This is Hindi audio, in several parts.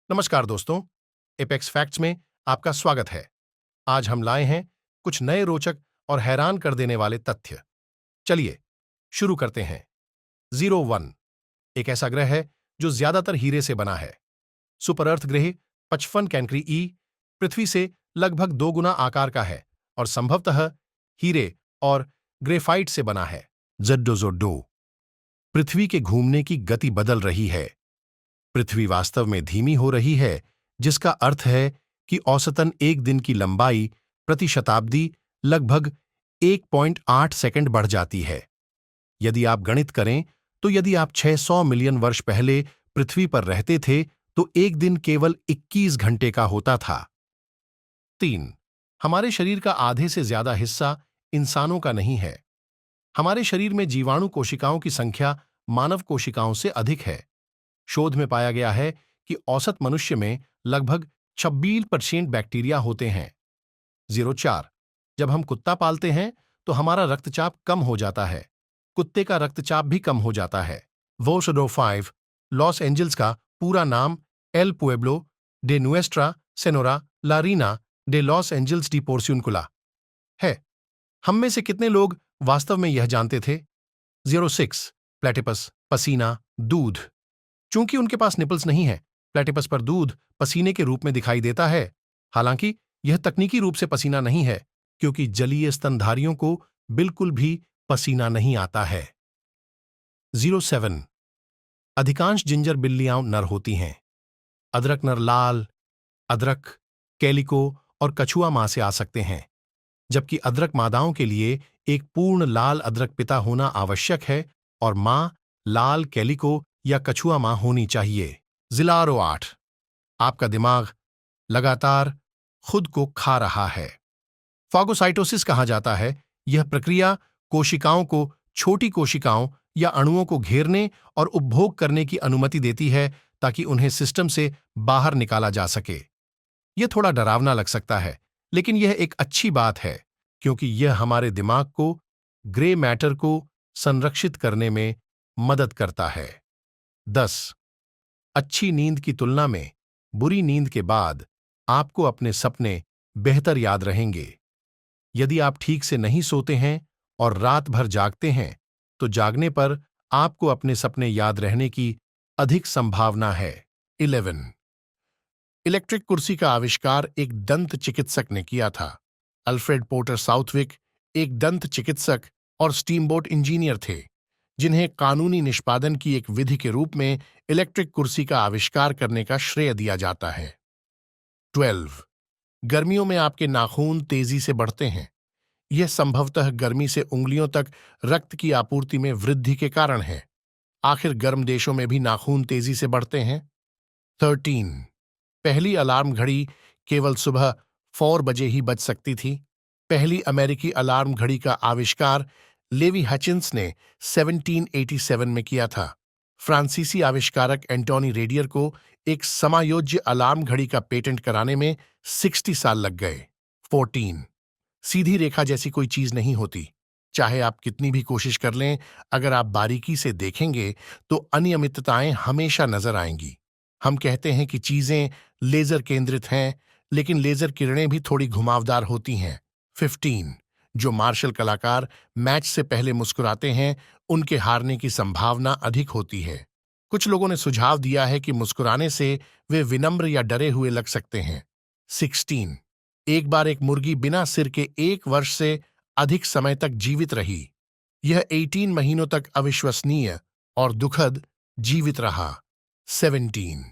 नमस्कार दोस्तों, एपेक्स फैक्ट्स में आपका स्वागत है। आज हम लाए हैं कुछ नए रोचक और हैरान कर देने वाले तथ्य। चलिए शुरू करते हैं। 01 एक ऐसा ग्रह है जो ज्यादातर हीरे से बना है। सुपर अर्थ ग्रह 55 कैंक्री ई पृथ्वी से लगभग 2 गुना आकार का है और संभवतः हीरे और ग्रेफाइट से बना है। ज़ड्डो पृथ्वी के घूमने की गति बदल रही है। पृथ्वी वास्तव में धीमी हो रही है, जिसका अर्थ है कि औसतन एक दिन की लंबाई प्रति शताब्दी लगभग 1.8 सेकंड बढ़ जाती है। यदि आप गणित करें तो यदि आप 600 मिलियन वर्ष पहले पृथ्वी पर रहते थे तो एक दिन केवल 21 घंटे का होता था। 3 हमारे शरीर का आधे से ज्यादा हिस्सा इंसानों का नहीं है। हमारे शरीर में जीवाणु कोशिकाओं की संख्या मानव कोशिकाओं से अधिक है। शोध में पाया गया है कि औसत मनुष्य में लगभग 26% बैक्टीरिया होते हैं। 04 जब हम कुत्ता पालते हैं तो हमारा रक्तचाप कम हो जाता है। कुत्ते का रक्तचाप भी कम हो जाता है। वो 5 लॉस एंजल्स का पूरा नाम El Pueblo de Nuestra Senora la Reina de Los Angeles de Porciuncula है। हम में से कितने लोग वास्तव में यह जानते थे? 06 प्लेटिपस पसीना दूध। चूंकि उनके पास निपल्स नहीं है, प्लेटिपस पर दूध पसीने के रूप में दिखाई देता है। हालांकि यह तकनीकी रूप से पसीना नहीं है, क्योंकि जलीय स्तनधारियों को बिल्कुल भी पसीना नहीं आता है। 07 अधिकांश जिंजर बिल्लियां नर होती हैं। अदरक नर लाल, अदरक, कैलिको और कछुआ मां से आ सकते हैं, जबकि अदरक मादाओं के लिए एक पूर्ण लाल अदरक पिता होना आवश्यक है और मां लाल कैलिको या कछुआ मां होनी चाहिए। 08 आपका दिमाग लगातार खुद को खा रहा है। फागोसाइटोसिस कहा जाता है। यह प्रक्रिया कोशिकाओं को छोटी कोशिकाओं या अणुओं को घेरने और उपभोग करने की अनुमति देती है ताकि उन्हें सिस्टम से बाहर निकाला जा सके। यह थोड़ा डरावना लग सकता है, लेकिन यह एक अच्छी बात है क्योंकि यह हमारे दिमाग को ग्रे मैटर को संरक्षित करने में मदद करता है। 10 अच्छी नींद की तुलना में बुरी नींद के बाद आपको अपने सपने बेहतर याद रहेंगे। यदि आप ठीक से नहीं सोते हैं और रात भर जागते हैं तो जागने पर आपको अपने सपने याद रहने की अधिक संभावना है। 11 इलेक्ट्रिक कुर्सी का आविष्कार एक दंत चिकित्सक ने किया था। अल्फ्रेड पोर्टर साउथविक एक दंत चिकित्सक और स्टीमबोट इंजीनियर थे, जिन्हें कानूनी निष्पादन की एक विधि के रूप में इलेक्ट्रिक कुर्सी का आविष्कार करने का श्रेय दिया जाता है। 12 गर्मियों में आपके नाखून तेजी से बढ़ते हैं। यह संभवतः गर्मी से उंगलियों तक रक्त की आपूर्ति में वृद्धि के कारण है। आखिर गर्म देशों में भी नाखून तेजी से बढ़ते हैं। 13 पहली अलार्म घड़ी केवल सुबह 4 बजे ही बज सकती थी। पहली अमेरिकी अलार्म घड़ी का आविष्कार लेवी हचिंस ने 1787 में किया था। फ्रांसीसी आविष्कारक एंटोनी रेडियर को एक समायोज्य अलार्म घड़ी का पेटेंट कराने में 60 साल लग गए। 14 सीधी रेखा जैसी कोई चीज नहीं होती। चाहे आप कितनी भी कोशिश कर लें, अगर आप बारीकी से देखेंगे तो अनियमितताएं हमेशा नजर आएंगी। हम कहते हैं कि चीजें लेजर केंद्रित हैं, लेकिन लेजर किरणें भी थोड़ी घुमावदार होती हैं। 15 जो मार्शल कलाकार मैच से पहले मुस्कुराते हैं, उनके हारने की संभावना अधिक होती है। कुछ लोगों ने सुझाव दिया है कि मुस्कुराने से वे विनम्र या डरे हुए लग सकते हैं। 16 एक बार एक मुर्गी बिना सिर के 1 वर्ष से अधिक समय तक जीवित रही। यह 18 महीनों तक अविश्वसनीय और दुखद जीवित रहा। 17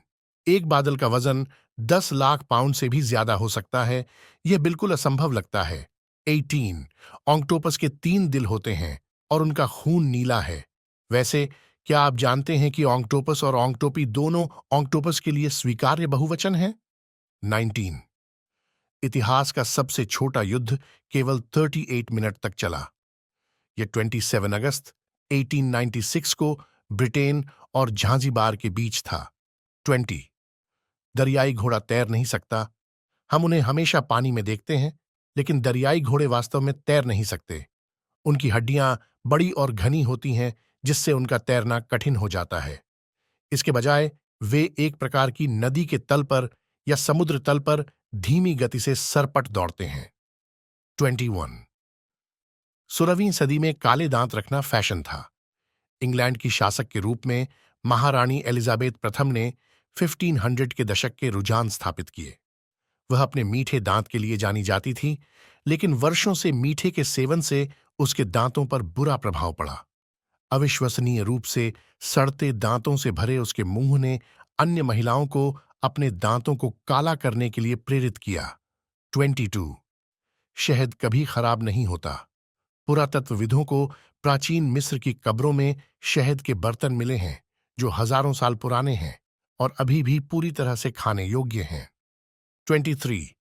एक बादल का वजन 10 लाख पाउंड से भी ज्यादा हो सकता है। यह बिल्कुल असंभव लगता है। 18 ऑक्टोपस के 3 दिल होते हैं और उनका खून नीला है। वैसे क्या आप जानते हैं कि ऑक्टोपस और ऑक्टोपी दोनों ऑक्टोपस के लिए स्वीकार्य बहुवचन हैं? 19 इतिहास का सबसे छोटा युद्ध केवल 38 मिनट तक चला। यह 27 अगस्त 1896 को ब्रिटेन और झांझीबार के बीच था। 20 दरियाई घोड़ा तैर नहीं सकता। हम उन्हें हमेशा पानी में देखते हैं, लेकिन दरियाई घोड़े वास्तव में तैर नहीं सकते। उनकी हड्डियां बड़ी और घनी होती हैं, जिससे उनका तैरना कठिन हो जाता है। इसके बजाय वे एक प्रकार की नदी के तल पर या समुद्र तल पर धीमी गति से सरपट दौड़ते हैं। 21। 16वीं सदी में काले दांत रखना फैशन था। इंग्लैंड की शासक के रूप में महारानी एलिजाबेथ प्रथम ने 1500 के दशक के रुझान स्थापित किए। वह अपने मीठे दांत के लिए जानी जाती थी, लेकिन वर्षों से मीठे के सेवन से उसके दांतों पर बुरा प्रभाव पड़ा। अविश्वसनीय रूप से सड़ते दांतों से भरे उसके मुंह ने अन्य महिलाओं को अपने दांतों को काला करने के लिए प्रेरित किया। 22। शहद कभी खराब नहीं होता। पुरातत्वविदों को प्राचीन मिस्र की कब्रों में शहद के बर्तन मिले हैं जो हजारों साल पुराने हैं और अभी भी पूरी तरह से खाने योग्य हैं। 23।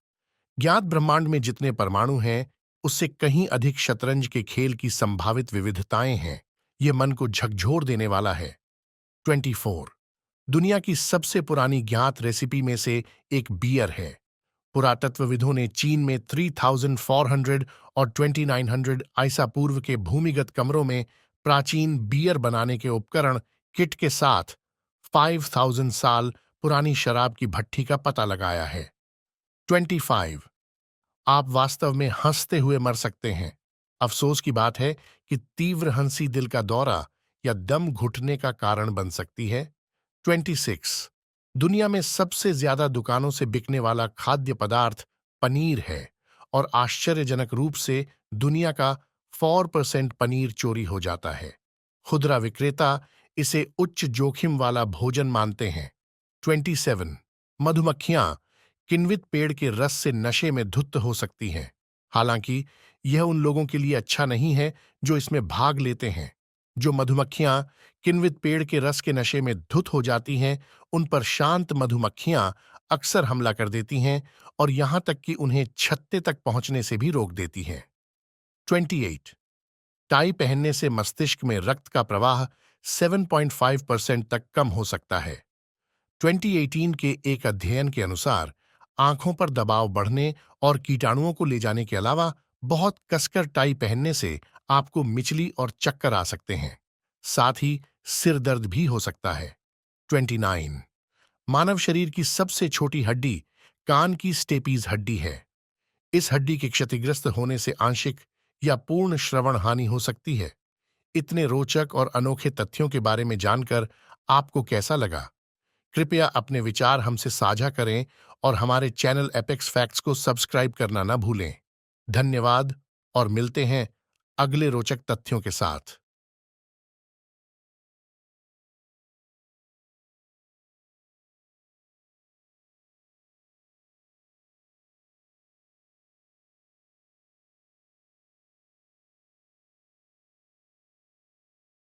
ज्ञात ब्रह्मांड में जितने परमाणु हैं उससे कहीं अधिक शतरंज के खेल की संभावित विविधताएं हैं। ये मन को झकझोर देने वाला है। 24। दुनिया की सबसे पुरानी ज्ञात रेसिपी में से एक बियर है। पुरातत्वविदों ने चीन में 3400 और 2900 ईसा पूर्व के भूमिगत कमरों में प्राचीन बियर बनाने के उपकरण किट के साथ 5000 साल पुरानी शराब की भट्ठी का पता लगाया है। 25। आप वास्तव में हंसते हुए मर सकते हैं। अफसोस की बात है कि तीव्र हंसी दिल का दौरा या दम घुटने का कारण बन सकती है। 26। दुनिया में सबसे ज्यादा दुकानों से बिकने वाला खाद्य पदार्थ पनीर है और आश्चर्यजनक रूप से दुनिया का 4% पनीर चोरी हो जाता है। खुदरा विक्रेता इसे उच्च जोखिम वाला भोजन मानते हैं। 27। मधुमक्खियां किण्वित पेड़ के रस से नशे में धुत हो सकती हैं। हालांकि यह उन लोगों के लिए अच्छा नहीं है जो इसमें भाग लेते हैं। जो मधुमक्खियां किण्वित पेड़ के रस के नशे में धुत हो जाती हैं, उन पर शांत मधुमक्खियां अक्सर हमला कर देती हैं और यहां तक कि उन्हें छत्ते तक पहुंचने से भी रोक देती हैं। 28। टाई पहनने से मस्तिष्क में रक्त का प्रवाह 7.5% तक कम हो सकता है। 2018 के एक अध्ययन के अनुसार आंखों पर दबाव बढ़ने और कीटाणुओं को ले जाने के अलावा बहुत कसकर टाई पहनने से आपको मिचली और चक्कर आ सकते हैं। साथ ही सिर दर्द भी हो सकता है। 29। मानव शरीर की सबसे छोटी हड्डी कान की स्टेपीज हड्डी है। इस हड्डी के क्षतिग्रस्त होने से आंशिक या पूर्ण श्रवण हानि हो सकती है। इतने रोचक और अनोखे तथ्यों के बारे में जानकर आपको कैसा लगा? कृपया अपने विचार हमसे साझा करें और हमारे चैनल एपेक्स फैक्ट्स को सब्सक्राइब करना न भूलें। धन्यवाद और मिलते हैं अगले रोचक तथ्यों के साथ।